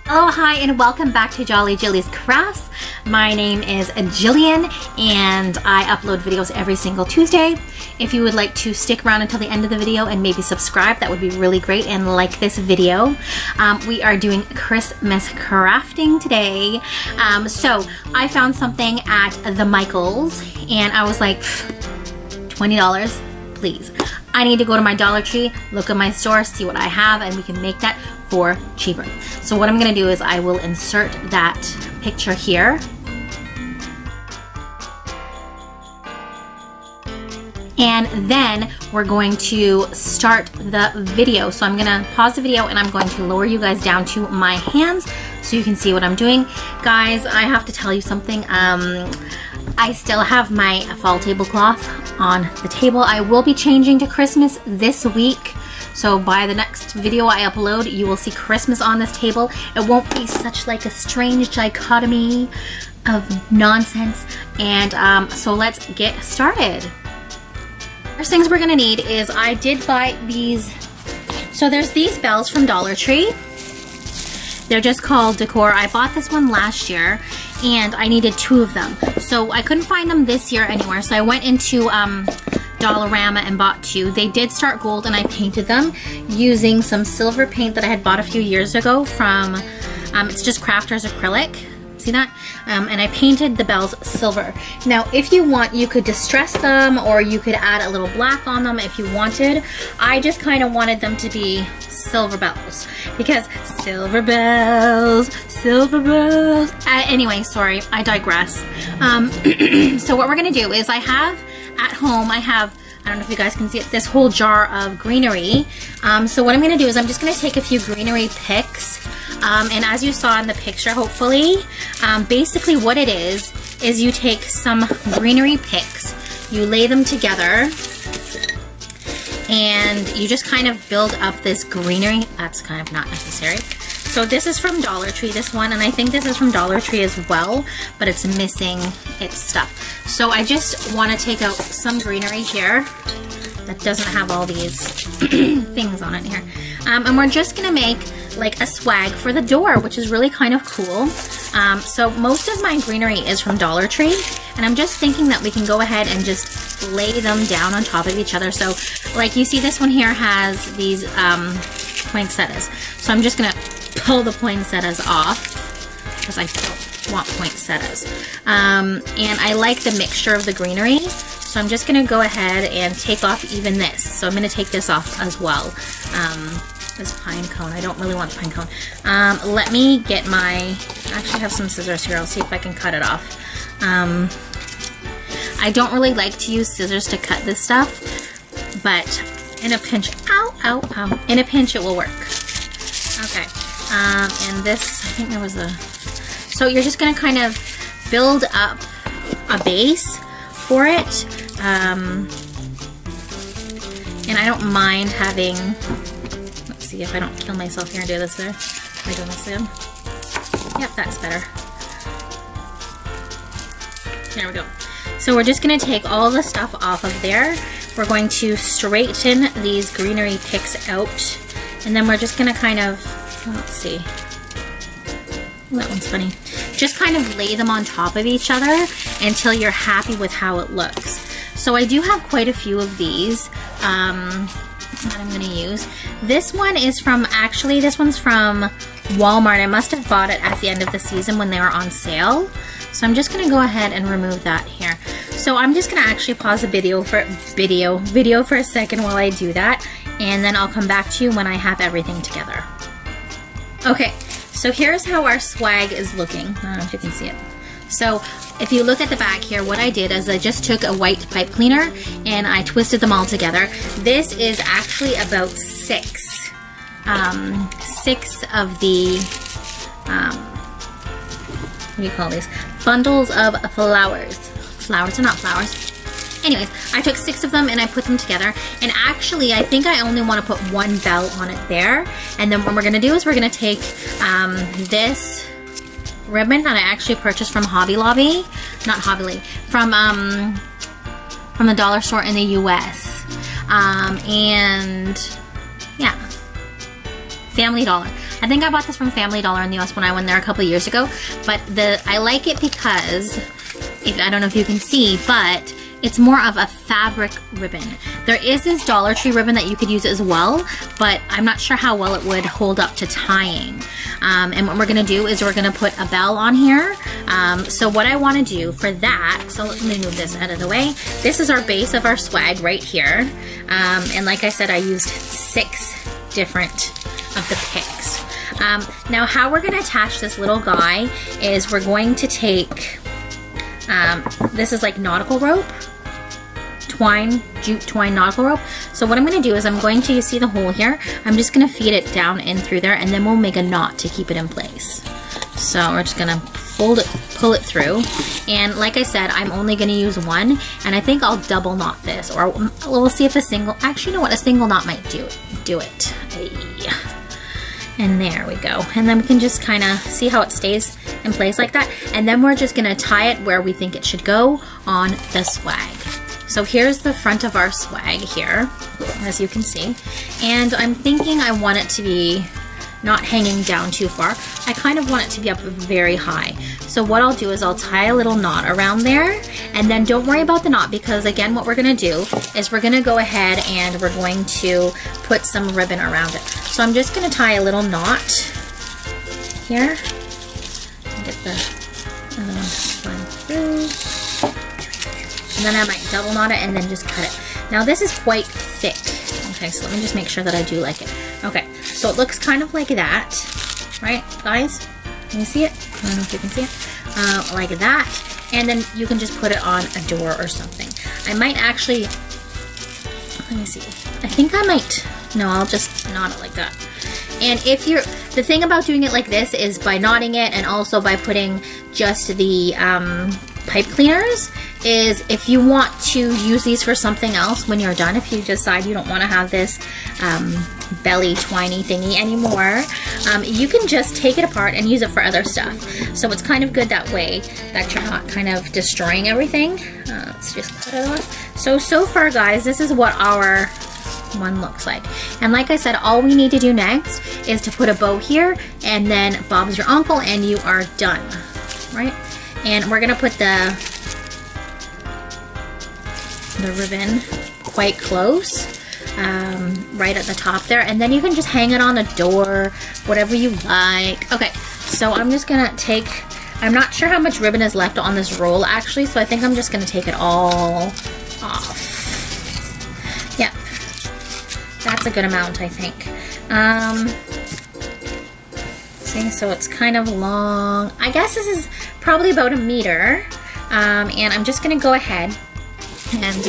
Hello, hi, and welcome back to Jolly Jilly's Crafts. My name is Jillian, and I upload videos every single Tuesday. If you would like to stick around until the end of the video and maybe subscribe, that would be really great, and like this video. We are doing Christmas crafting today. So I found something at the Michaels, and I was like, $20, please. I need to go to my Dollar Tree, look at my store, see what I have, and we can make that for cheaper. So what I'm gonna do is I will insert that picture here. And then we're going to start the video. So I'm gonna pause the video and I'm going to lower you guys down to my hands so you can see what I'm doing. Guys, I have to tell you something. I still have my fall tablecloth on the table. I will be changing to Christmas this week. So by the next video I upload, you will see Christmas on this table. It won't be such like a strange dichotomy of nonsense. And so let's get started. First things we're gonna need is I did buy these. So there's these bells from Dollar Tree. They're just called decor. I bought this one last year and I needed 2 of them. So I couldn't find them this year anywhere. So I went into Dollarama and bought 2. They did start gold and I painted them using some silver paint that I had bought a few years ago from, it's just Crafters acrylic. See that? And I painted the bells silver. Now, if you want, you could distress them or you could add a little black on them if you wanted. I just kind of wanted them to be silver bells because silver bells. Anyway, sorry, I digress. So what we're gonna do is I have at home, I don't know if you guys can see it, this whole jar of greenery. So what I'm gonna do is I'm just gonna take a few greenery picks. And as you saw in the picture, hopefully, basically what it is you take some greenery picks, you lay them together, and you just kind of build up this greenery. That's kind of not necessary. So this is from Dollar Tree, this one, and I think this is from Dollar Tree as well, but it's missing its stuff. So I just want to take out some greenery here that doesn't have all these things on it here. And we're just gonna make like a swag for the door, which is really kind of cool. So most of my greenery is from Dollar Tree, and I'm just thinking that we can go ahead and just lay them down on top of each other. So like you see, this one here has these poinsettias. So I'm just gonna pull the poinsettias off because I don't want poinsettias. And I like the mixture of the greenery. So I'm just gonna go ahead and take off even this. So I'm gonna take this off as well. This pine cone, I don't really want the pine cone. Let me get my, I actually have some scissors here. I'll see if I can cut it off. I don't really like to use scissors to cut this stuff, but in a pinch, in a pinch it will work. Okay, and this, I think there was a, so you're just gonna kind of build up a base for it. And I don't mind having, let's see if I don't kill myself here and do this there. Am I doing this again? Yep, that's better. There we go. So we're just gonna take all the stuff off of there. We're going to straighten these greenery picks out, and then we're just gonna kind of, let's see. That one's funny. Just kind of lay them on top of each other until you're happy with how it looks. So I do have quite a few of these that I'm gonna use. This one is from, actually this one's from Walmart. I must have bought it at the end of the season when they were on sale. So I'm just gonna go ahead and remove that here. So I'm just gonna actually pause the video for a second while I do that, and then I'll come back to you when I have everything together. Okay, so here's how our swag is looking. I don't know if you can see it. So if you look at the back here, what I did is I just took a white pipe cleaner and I twisted them all together. This is actually about 6 of the, what do you call these? Bundles of flowers. Flowers are not flowers. Anyways, I took 6 of them and I put them together. And actually, I think I only want to put 1 bell on it there. And then what we're going to do is we're going to take this ribbon that I actually purchased from Hobby Lobby. Not Hobby Lobby. From the dollar store in the US. And yeah. Family Dollar. I think I bought this from Family Dollar in the US when I went there a couple years ago. But I like it because, I don't know if you can see, but it's more of a fabric ribbon. There is this Dollar Tree ribbon that you could use as well, but I'm not sure how well it would hold up to tying. And what we're gonna do is we're gonna put a bell on here. So what I wanna do for that, so let me move this out of the way. This is our base of our swag right here. And like I said, I used 6 different of the picks. Now how we're gonna attach this little guy is we're going to take, this is like nautical rope, jute twine nautical rope. So what I'm going to do is I'm going to, you see the hole here, I'm just going to feed it down in through there, and then we'll make a knot to keep it in place. So we're just going to pull it through, and like I said, I'm only going to use one, and I think I'll double knot this, or we'll see if actually you know what, a single knot might do it. And there we go. And then we can just kind of see how it stays in place like that, and then we're just going to tie it where we think it should go on the swag. So here's the front of our swag here, as you can see. And I'm thinking I want it to be not hanging down too far. I kind of want it to be up very high. So what I'll do is I'll tie a little knot around there, and then don't worry about the knot, because again, what we're gonna do is we're gonna go ahead and we're going to put some ribbon around it. So I'm just gonna tie a little knot here. Get the one through. And then I might double knot it and then just cut it. Now this is quite thick. Okay, so let me just make sure that I do like it. Okay, so it looks kind of like that, right, guys? Can you see it? I don't know if you can see it. Like that. And then you can just put it on a door or something. I might actually, let me see. I think I might, no, I'll just knot it like that. And the thing about doing it like this is by knotting it and also by putting just the pipe cleaners, is if you want to use these for something else when you're done, if you decide you don't want to have this belly twiny thingy anymore, you can just take it apart and use it for other stuff. So it's kind of good that way that you're not kind of destroying everything. Let's just cut it off. So far guys, this is what our one looks like. And like I said, all we need to do next is to put a bow here, and then Bob's your uncle, and you are done, right? And we're gonna put the ribbon quite close, right at the top there, and then you can just hang it on a door, whatever you like. Okay, so I'm just gonna take, I'm not sure how much ribbon is left on this roll actually, so I think I'm just gonna take it all off. Yeah, that's a good amount, I think. See, so it's kind of long. I guess this is probably about 1 meter. And I'm just gonna go ahead and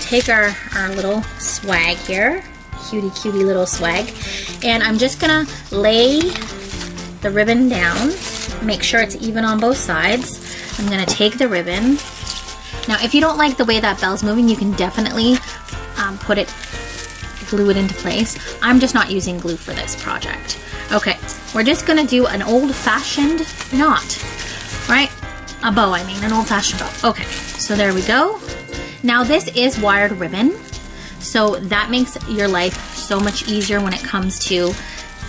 take our little swag here, cutie little swag, and I'm just gonna lay the ribbon down, make sure it's even on both sides. I'm gonna take the ribbon. Now if you don't like the way that bell's moving, you can definitely glue it into place. I'm just not using glue for this project. Okay, we're just gonna do an old-fashioned knot, right? A bow, I mean, an old-fashioned bow. Okay, so there we go. Now this is wired ribbon, so that makes your life so much easier when it comes to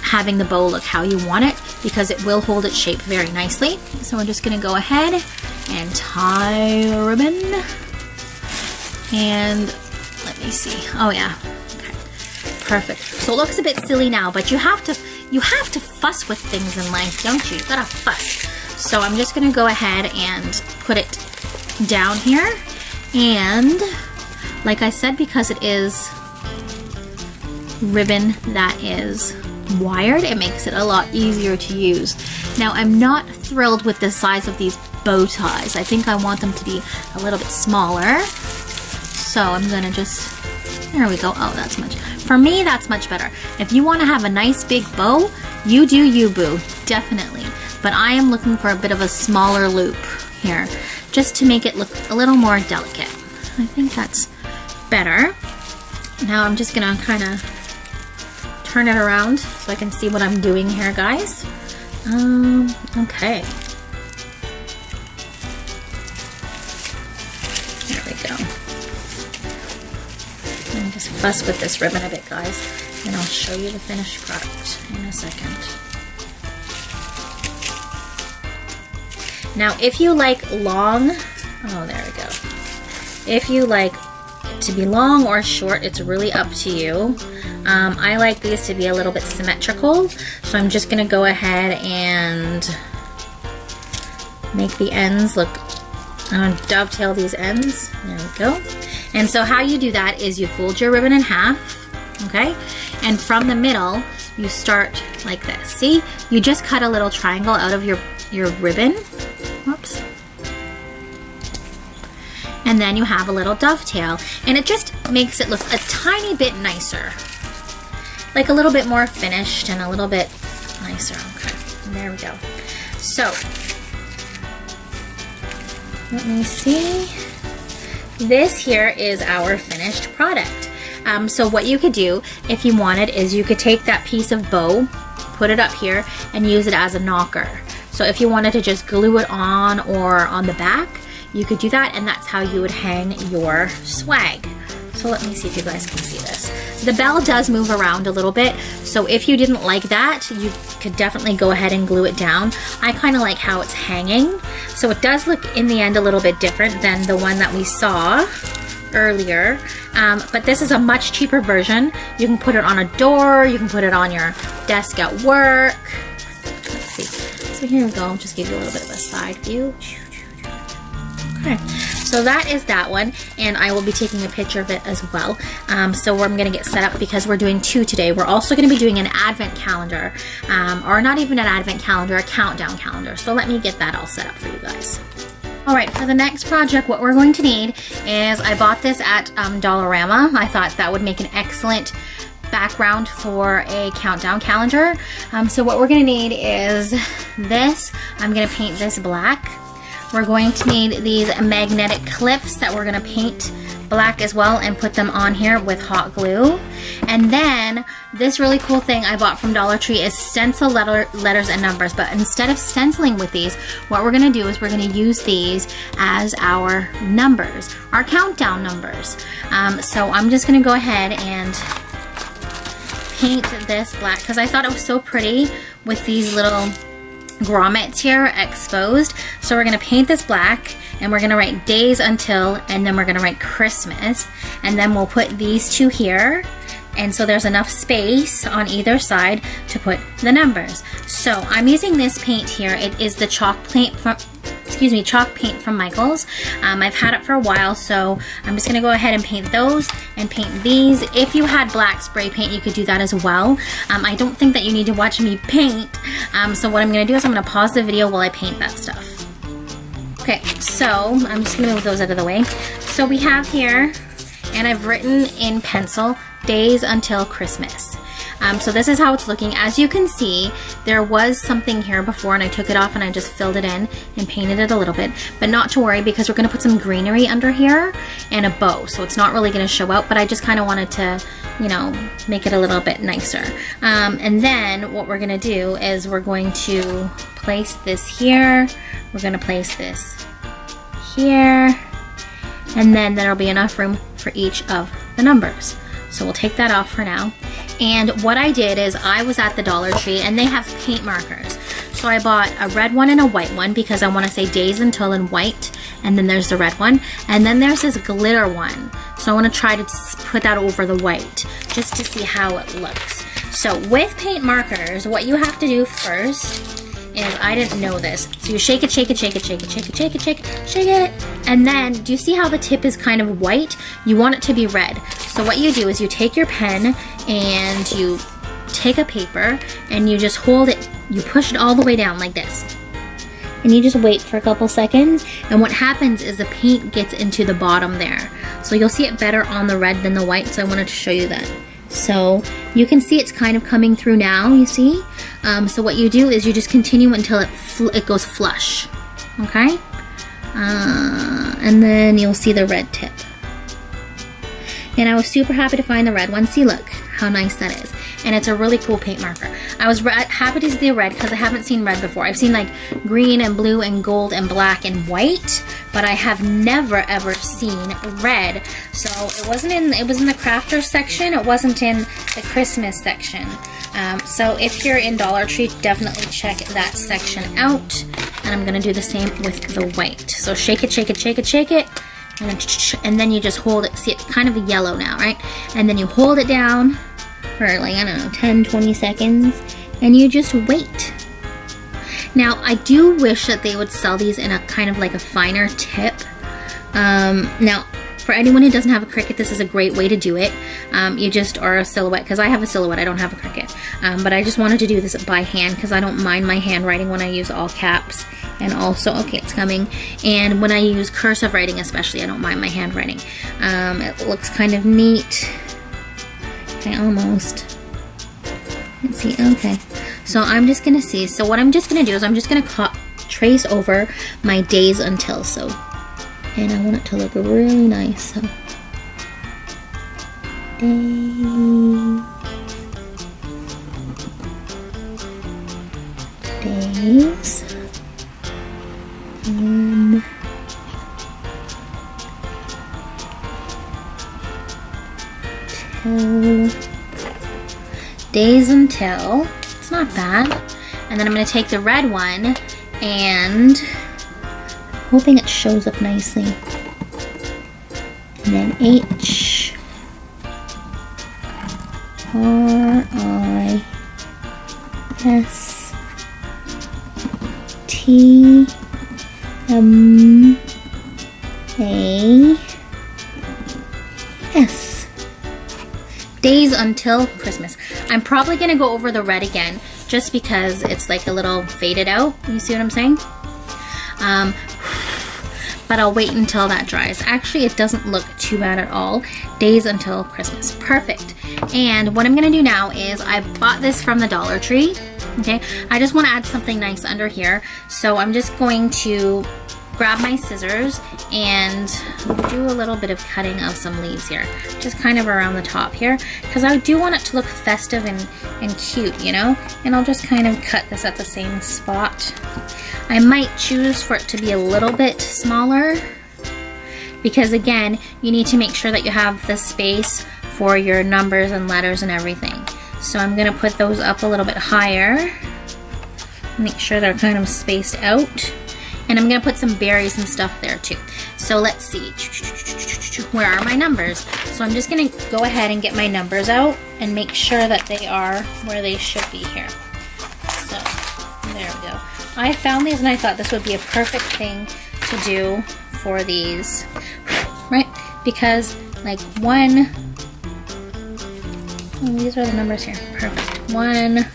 having the bow look how you want it, because it will hold its shape very nicely. So we're just gonna go ahead and tie a ribbon. And let me see, oh yeah, okay, perfect. So it looks a bit silly now, but you have to fuss with things in life, don't you? You gotta fuss. So I'm just gonna go ahead and put it down here, and like I said, because it is ribbon that is wired, it makes it a lot easier to use. Now I'm not thrilled with the size of these bow ties. I think I want them to be a little bit smaller. So I'm gonna just, there we go. Oh, that's much, for me that's much better. If you want to have a nice big bow, you do you, boo, definitely. But I am looking for a bit of a smaller loop here, just to make it look a little more delicate. I think that's better. Now I'm just gonna kind of turn it around so I can see what I'm doing here, guys. Okay. There we go. And just fuss with this ribbon a bit, guys. and I'll show you the finished product in a second. Now, if you like long, oh, there we go. If you like it to be long or short, it's really up to you. I like these to be a little bit symmetrical, so I'm just gonna go ahead and make the ends look, dovetail these ends. There we go. And so how you do that is you fold your ribbon in half, okay? And from the middle, you start like this. See? You just cut a little triangle out of your ribbon. Whoops. And then you have a little dovetail. And it just makes it look a tiny bit nicer. Like a little bit more finished and a little bit nicer. Okay, there we go. So, let me see. This here is our finished product. So what you could do if you wanted is you could take that piece of bow, put it up here, and use it as a knocker. So if you wanted to just glue it on or on the back, you could do that, and that's how you would hang your swag. So let me see if you guys can see this. The bell does move around a little bit, so if you didn't like that, you could definitely go ahead and glue it down. I kind of like how it's hanging, so it does look in the end a little bit different than the one that we saw earlier, but this is a much cheaper version. You can put it on a door, you can put it on your desk at work. Let's see. So here we go, I'll just give you a little bit of a side view. Okay, so that is that one, and I will be taking a picture of it as well. So I'm gonna get set up because we're doing two today. We're also gonna be doing an advent calendar, or not even an advent calendar, a countdown calendar. So let me get that all set up for you guys. All right, for the next project, what we're going to need is, I bought this at Dollarama. I thought that would make an excellent background for a countdown calendar. So what we're gonna need is this. I'm gonna paint this black. We're going to need these magnetic clips that we're gonna paint black as well and put them on here with hot glue. And then this really cool thing I bought from Dollar Tree is stencil letters and numbers. But instead of stenciling with these, what we're gonna do is we're gonna use these as our numbers, our countdown numbers. So I'm just gonna go ahead and paint this black because I thought it was so pretty with these little grommets here exposed. So we're gonna paint this black, and we're gonna write days until, and then we're gonna write Christmas, and then we'll put these two here, and so there's enough space on either side to put the numbers. So I'm using this paint here. It is the chalk paint from Michaels. I've had it for a while, so I'm just gonna go ahead and paint those and paint these. If you had black spray paint, you could do that as well. I don't think that you need to watch me paint. So what I'm gonna do is I'm gonna pause the video while I paint that stuff. Okay, so I'm just gonna move those out of the way. So we have here, and I've written in pencil, days until Christmas. So this is how it's looking. As you can see, there was something here before, and I took it off and I just filled it in and painted it a little bit. But not to worry, because we're gonna put some greenery under here and a bow, so it's not really gonna show out, but I just kind of wanted to, you know, make it a little bit nicer. And then what we're gonna do is we're going to place this here, we're gonna place this here, and then there'll be enough room for each of the numbers. So we'll take that off for now. And what I did is I was at the Dollar Tree, and they have paint markers. So I bought a red one and a white one because I want to say days until in white, and then there's the red one, and then there's this glitter one. So I want to try to put that over the white just to see how it looks. So with paint markers, what you have to do first is, I didn't know this, so you shake it, shake it, shake it, shake it, shake it, shake it, shake it, shake it, and then do you see how the tip is kind of white? You want it to be red. So what you do is you take your pen and you take a paper and you just hold it, you push it all the way down like this. And you just wait for a couple seconds, and what happens is the paint gets into the bottom there. So you'll see it better on the red than the white, so I wanted to show you that. So you can see it's kind of coming through now, you see? So what you do is you just continue until it goes flush, okay? And then you'll see the red tip. And I was super happy to find the red one. See, look how nice that is. And it's a really cool paint marker. I was happy to see the red because I haven't seen red before. I've seen like green and blue and gold and black and white, but I have never ever seen red. So it was in the crafter section. It wasn't in the Christmas section. So if you're in Dollar Tree, definitely check that section out. And I'm gonna do the same with the white. So shake it, shake it, shake it, shake it. And then you just hold it. See, it's kind of yellow now, right? And then you hold it down for like, I don't know, 10, 20 seconds. And you just wait. Now, I do wish that they would sell these in a kind of like a finer tip. Now, for anyone who doesn't have a Cricut, this is a great way to do it. You just are a silhouette, because I have a silhouette, I don't have a Cricut. But I just wanted to do this by hand because I don't mind my handwriting when I use all caps. And also, okay, it's coming. And when I use cursive writing especially, I don't mind my handwriting. It looks kind of neat. Okay, almost. Let's see, okay. So I'm just gonna see. So what I'm just gonna do is I'm just gonna trace over my days until. So, and I want it to look really nice. So, days. Days until. It's not bad. And then I'm going to take the red one and hoping it shows up nicely. And then H R I S T M A S. Days until Christmas. I'm probably gonna go over the red again just because it's like a little faded out. You see what I'm saying? But I'll wait until that dries. Actually, it doesn't look too bad at all. Days until Christmas. Perfect. And what I'm gonna do now is I bought this from the Dollar Tree. Okay, I just want to add something nice under here. So I'm just going to grab my scissors and do a little bit of cutting of some leaves here, just kind of around the top here, because I do want it to look festive and cute, you know. And I'll just kind of cut this at the same spot. I might choose for it to be a little bit smaller because, again, you need to make sure that you have the space for your numbers and letters and everything. So I'm gonna put those up a little bit higher, make sure they're kind of spaced out. And I'm gonna put some berries and stuff there too. So let's see, where are my numbers? So I'm just gonna go ahead and get my numbers out and make sure that they are where they should be here. So there we go. I found these and I thought this would be a perfect thing to do for these, right? Because like one, oh, these are the numbers here, perfect. One,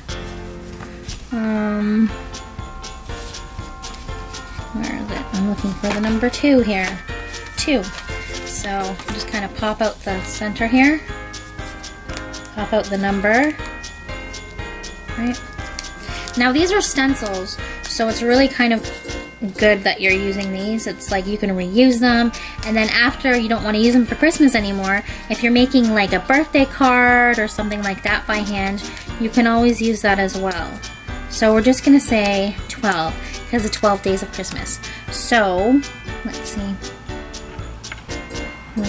where is it? I'm looking for the number 2 here. 2. So just kind of pop out the center here. Pop out the number. Right? Now these are stencils, so it's really kind of good that you're using these. It's like you can reuse them, and then after you don't want to use them for Christmas anymore, if you're making like a birthday card or something like that by hand, you can always use that as well. So we're just gonna say 12 because of 12 days of Christmas. So let's see, move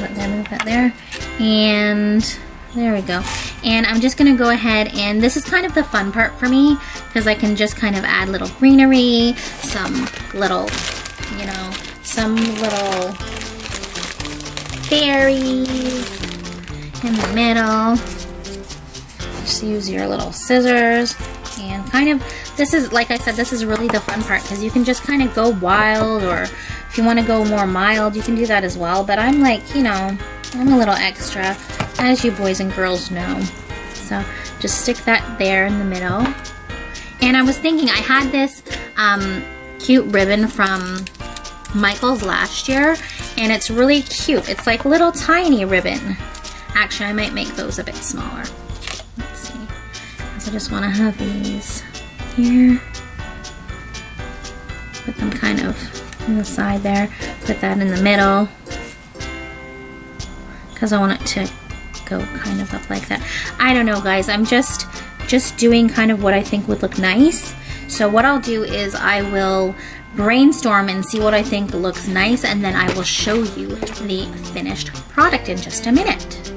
that there, and there we go. And I'm just gonna go ahead, and this is kind of the fun part for me because I can just kind of add little greenery, some little, you know, some little berries in the middle. Just use your little scissors and kind of, this is, like I said, this is really the fun part because you can just kind of go wild, or if you want to go more mild, you can do that as well. But I'm like, you know, I'm a little extra, as you boys and girls know. So just stick that there in the middle. And I was thinking, I had this cute ribbon from Michael's last year, and it's really cute. It's like little tiny ribbon. Actually, I might make those a bit smaller. Let's see. So I just want to have these here. Put them kind of on the side there. Put that in the middle, because I want it to go kind of up like that. I don't know, guys. I'm just doing kind of what I think would look nice. So what I'll do is I will brainstorm and see what I think looks nice, and then I will show you the finished product in just a minute.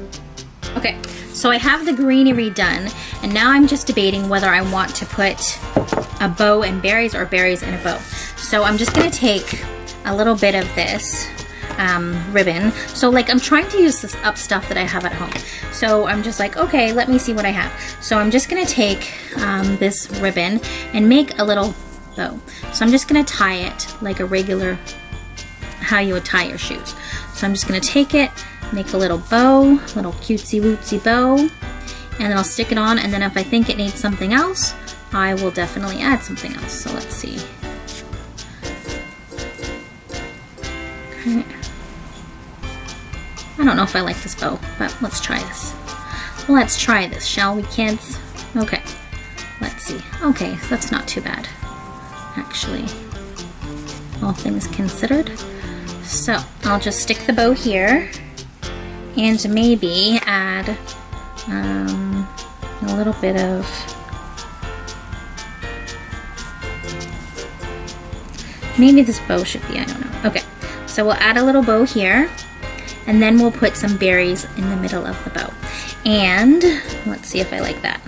Okay, so I have the greenery done, and now I'm just debating whether I want to put a bow and berries or berries and a bow. So I'm just gonna take a little bit of this ribbon. So like I'm trying to use this up stuff that I have at home. So I'm just like, okay, let me see what I have. So I'm just gonna take this ribbon and make a little bow. So I'm just gonna tie it like a regular, how you would tie your shoes. So I'm just gonna take it, make a little bow, little cutesy wootsy bow, and then I'll stick it on, and then if I think it needs something else, I will definitely add something else. So let's see. Okay. I don't know if I like this bow, but let's try this. Let's try this, shall we, kids? Okay, let's see. Okay, so that's not too bad, actually, all things considered. So I'll just stick the bow here and maybe add a little bit of maybe this bow should be, I don't know. Okay, so we'll add a little bow here, and then we'll put some berries in the middle of the bow. And let's see if I like that.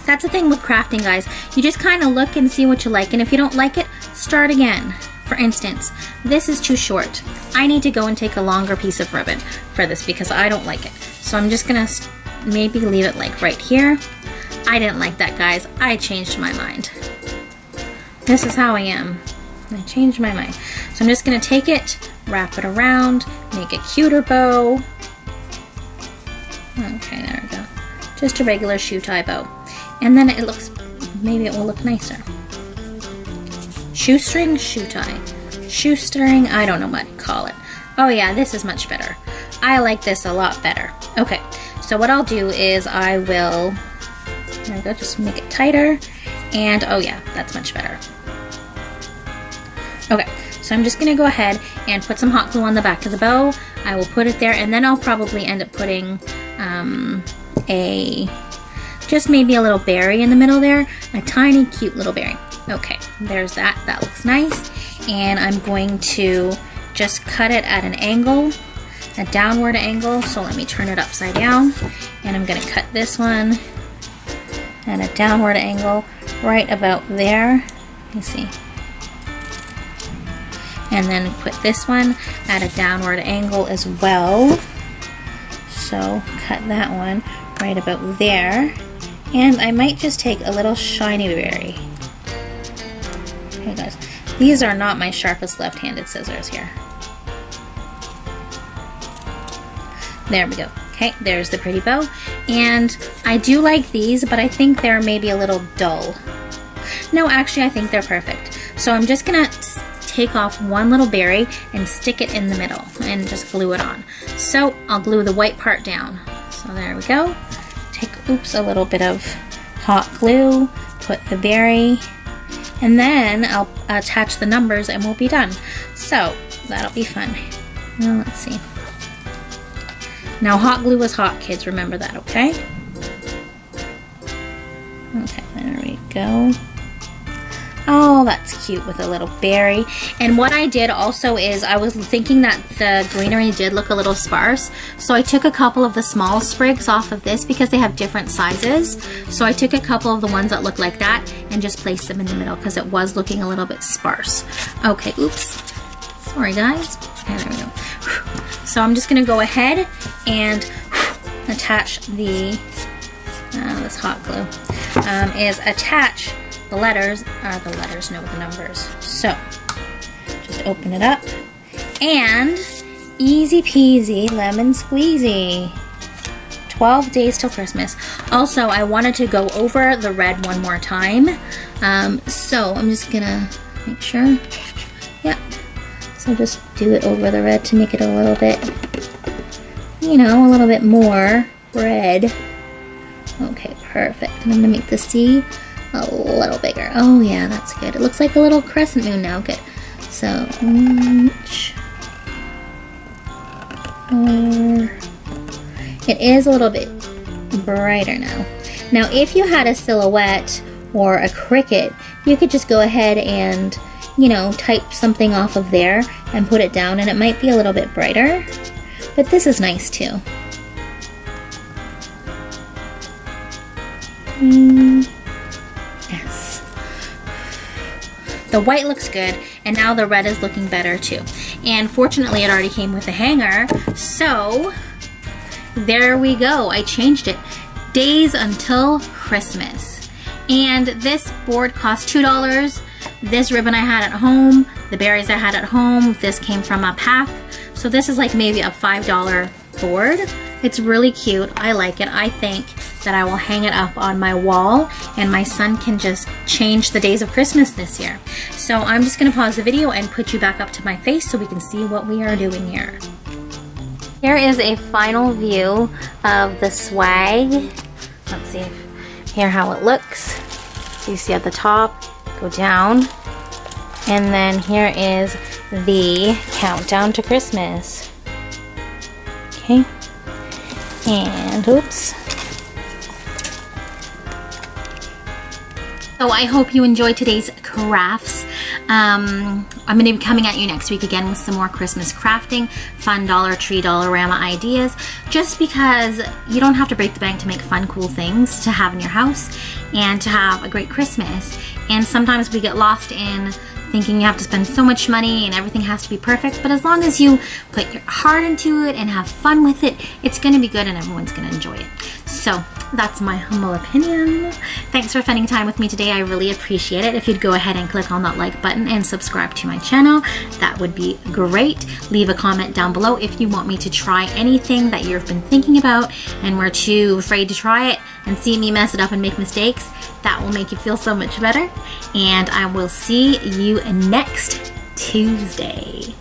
That's the thing with crafting, guys. You just kind of look and see what you like, and if you don't like it, start again. For instance, this is too short. I need to go and take a longer piece of ribbon for this because I don't like it. So I'm just gonna maybe leave it like right here. I didn't like that, guys. I changed my mind. This is how I am. I changed my mind. So I'm just gonna take it, wrap it around, make a cuter bow. Okay, there we go. Just a regular shoe tie bow. And then it looks, maybe it will look nicer. Shoestring, shoe tie. Shoestring, I don't know what to call it. Oh yeah, this is much better. I like this a lot better. Okay, so what I'll do is I will, there we go, just make it tighter. And oh yeah, that's much better. Okay, so I'm just gonna go ahead and put some hot glue on the back of the bow. I will put it there, and then I'll probably end up putting just maybe a little berry in the middle there, a tiny cute little berry. Okay, there's that. That looks nice. And I'm going to just cut it at an angle, a downward angle. So let me turn it upside down. And I'm gonna cut this one at a downward angle right about there. Let me see. And then put this one at a downward angle as well. So cut that one right about there. And I might just take a little shiny berry. Okay guys, these are not my sharpest left-handed scissors here. There we go. Okay, there's the pretty bow. And I do like these, but I think they're maybe a little dull. No, actually I think they're perfect. So I'm just gonna take off one little berry and stick it in the middle and just glue it on. So I'll glue the white part down. So there we go. Take, oops, a little bit of hot glue, put the berry, and then I'll attach the numbers and we'll be done. So that'll be fun. Now let's see. Now hot glue is hot, kids, remember that, okay? Okay, there we go. Oh, that's cute with a little berry. And what I did also is I was thinking that the greenery did look a little sparse. So I took a couple of the small sprigs off of this because they have different sizes. So I took a couple of the ones that look like that and just placed them in the middle because it was looking a little bit sparse. Okay, oops. Sorry guys. Okay, there we go. So I'm just gonna go ahead and attach the, this hot glue, is attach the letters, the numbers. So, just open it up, and easy peasy lemon squeezy. 12 days till Christmas. Also, I wanted to go over the red one more time. So I'm just gonna make sure. Yeah. So just do it over the red to make it a little bit, you know, a little bit more red. Okay, perfect. And I'm gonna make the C a little bigger. Oh yeah, that's good. It looks like a little crescent moon now. Good. So, it is a little bit brighter now. Now, if you had a silhouette or a Cricut, you could just go ahead and, you know, type something off of there and put it down, and it might be a little bit brighter, but this is nice too. Yes. The white looks good, and now the red is looking better too. And fortunately it already came with a hanger, so there we go. I changed it. Days until Christmas. And this board cost $2. This ribbon I had at home, the berries I had at home, this came from a pack. So this is like maybe a $5 board. It's really cute. I like it. I think that I will hang it up on my wall, and my son can just change the days of Christmas this year. So I'm just gonna pause the video and put you back up to my face so we can see what we are doing here. Here is a final view of the swag. Let's see here how it looks. So you see at the top, go down, and then here is the countdown to Christmas. Okay, and oops. So I hope you enjoyed today's crafts. I'm going to be coming at you next week again with some more Christmas crafting, fun Dollar Tree, Dollarama ideas, just because you don't have to break the bank to make fun, cool things to have in your house and to have a great Christmas. And sometimes we get lost in thinking you have to spend so much money and everything has to be perfect, but as long as you put your heart into it and have fun with it, it's going to be good and everyone's going to enjoy it. So that's my humble opinion. Thanks for spending time with me today. I really appreciate it. If you'd go ahead and click on that like button and subscribe to my channel, that would be great. Leave a comment down below if you want me to try anything that you've been thinking about and were too afraid to try it and see me mess it up and make mistakes. That will make you feel so much better. And I will see you next Tuesday.